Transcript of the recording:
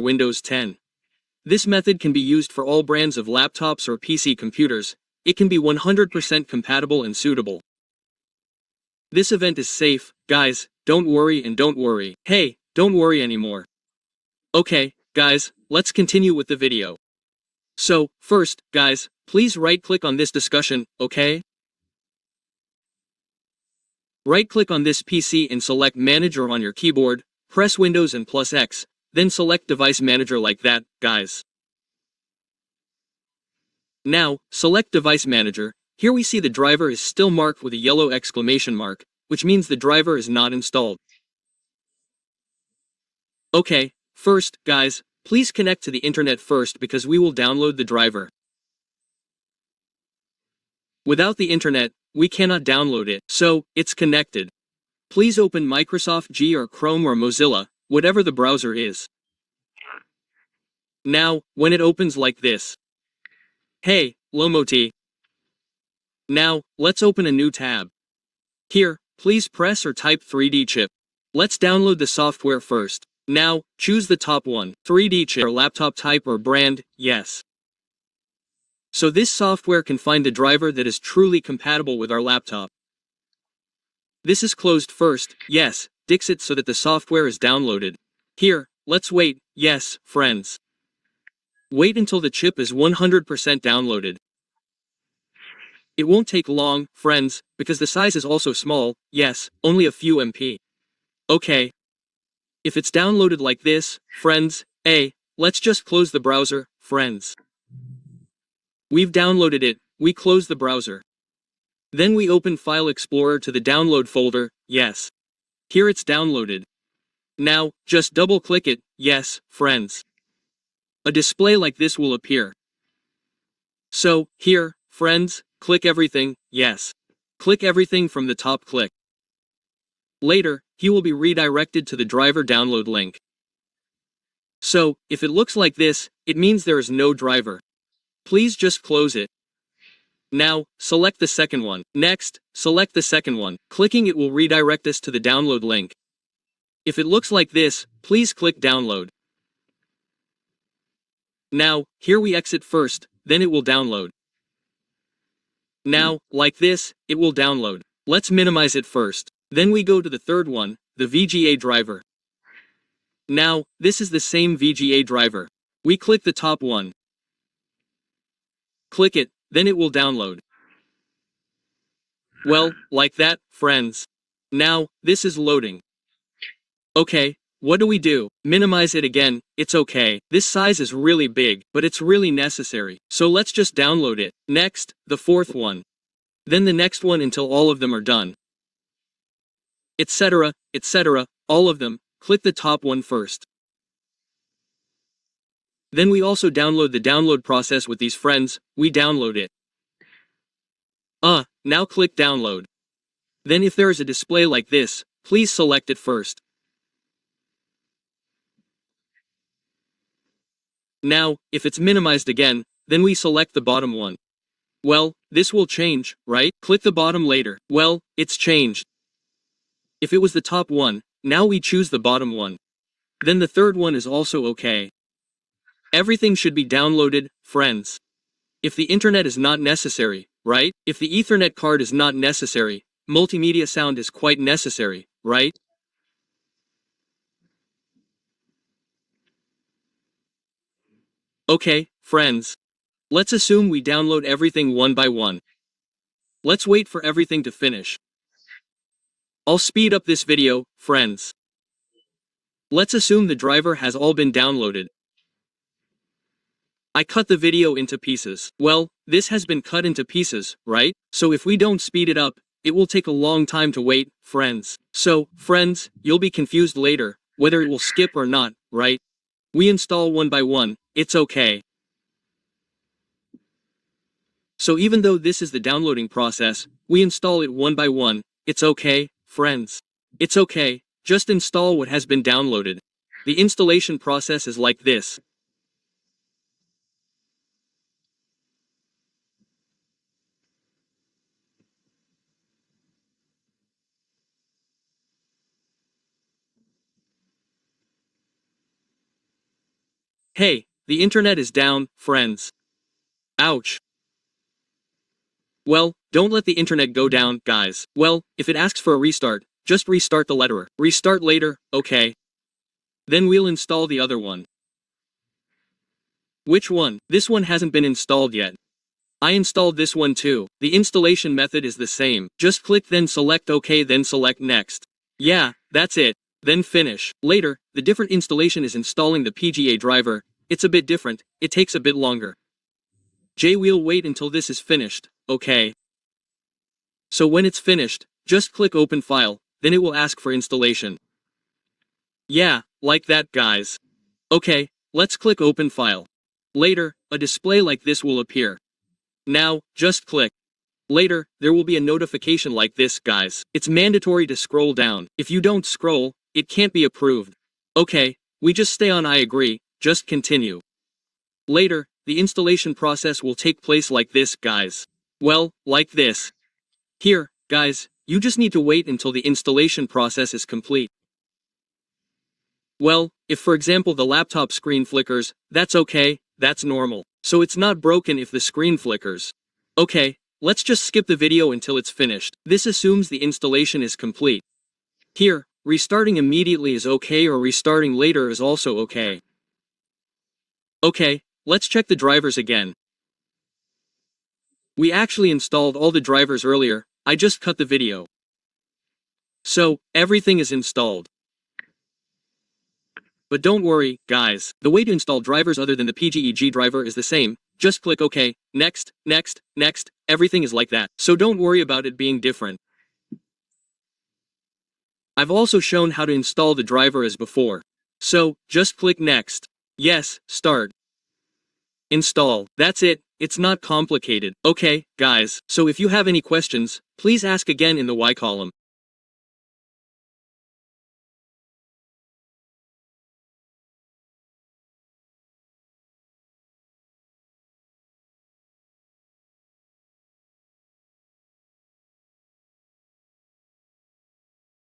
Windows 10. This method can be used for all brands of laptops or PC computers. It can be 100% compatible and suitable. This event is safe, guys, don't worry and don't worry. Hey, don't worry anymore. Okay, guys, let's continue with the video. So, first, guys, please right-click on this discussion, okay? Right-click on this PC and select Manager on your keyboard, press Windows and plus X, then select Device Manager like that, guys. Now, select Device Manager. Here we see the driver is still marked with a yellow exclamation mark, which means the driver is not installed. Okay, first, guys, please connect to the internet first because we will download the driver. Without the internet, we cannot download it, so, it's connected. Please open Microsoft Edge or Chrome or Mozilla, whatever the browser is. Now, when it opens like this. Hey, Lomoti. Now, let's open a new tab. Here, please press or type 3D chip. Let's download the software first. Now, choose the top one, 3D chip or laptop type or brand, yes. So this software can find the driver that is truly compatible with our laptop. This is closed first, yes, Dixit so that the software is downloaded. Here, let's wait, yes, friends. Wait until the chip is 100% downloaded. It won't take long, friends, because the size is also small, yes, only a few MB. Okay. If it's downloaded like this, friends, let's just close the browser, friends. We've downloaded it, we close the browser. Then we open File Explorer to the download folder, yes. Here it's downloaded. Now, just double-click it, yes, friends. A display like this will appear. So, here, friends, click everything, yes. Click everything from the top click. Later, he will be redirected to the driver download link. So, if it looks like this, it means there is no driver. Please just close it. Now, select the second one. Next, select the second one. Clicking it will redirect us to the download link. If it looks like this, please click download. Now, here we exit first, then it will download. Now, like this, it will download. Let's minimize it first. Then we go to the third one, the VGA driver. Now, this is the same VGA driver. We click the top one. Click it, then it will download. Well, like that, friends. Now, this is loading. Okay, what do we do? Minimize it again, it's okay. This size is really big, but it's really necessary. So let's just download it. Next, the fourth one. Then the next one until all of them are done. Etc., all of them, click the top one first. Then we also download the download process with these friends, we download it. Now click download. Then if there is a display like this, please select it first. Now, if it's minimized again, then we select the bottom one. Well, this will change, right? Click the bottom later. Well, it's changed. If it was the top one, now we choose the bottom one. Then the third one is also okay. Everything should be downloaded, friends. If the internet is not necessary, right? If the Ethernet card is not necessary, multimedia sound is quite necessary, right? Okay, friends. Let's assume we download everything one by one. Let's wait for everything to finish. I'll speed up this video, friends. Let's assume the driver has all been downloaded. I cut the video into pieces. Well, this has been cut into pieces, right? So if we don't speed it up, it will take a long time to wait, friends. So, friends, you'll be confused later, whether it will skip or not, right? We install one by one, it's okay. So even though this is the downloading process, we install it one by one, it's okay, friends. It's okay, just install what has been downloaded. The installation process is like this. Hey, the internet is down, friends. Ouch. Well, don't let the internet go down, guys. Well, if it asks for a restart, just restart the letterer. Restart later, okay? Then we'll install the other one. Which one? This one hasn't been installed yet. I installed this one too. The installation method is the same. Just click then select OK then select next. Yeah, that's it. Then finish. Later, the different installation is installing the PGA driver. It's a bit different, it takes a bit longer. We'll wait until this is finished, okay? So when it's finished, just click open file, then it will ask for installation. Yeah, like that guys. Okay, let's click open file. Later, a display like this will appear. Now, just click. Later, there will be a notification like this guys. It's mandatory to scroll down. If you don't scroll, it can't be approved. Okay, we just stay on I agree, just continue. Later, the installation process will take place like this guys. Well, like this. Here, guys, you just need to wait until the installation process is complete. Well, if for example the laptop screen flickers, that's okay, that's normal. So it's not broken if the screen flickers. Okay, let's just skip the video until it's finished. This assumes the installation is complete. Here, restarting immediately is okay or restarting later is also okay. Okay, let's check the drivers again. We actually installed all the drivers earlier, I just cut the video. So, everything is installed. But don't worry, guys, the way to install drivers other than the PGEG driver is the same. Just click OK, next, next, next, everything is like that. So don't worry about it being different. I've also shown how to install the driver as before. So, just click next. Yes, start. Install. That's it, it's not complicated. Okay, guys, so if you have any questions, please ask again in the Y column.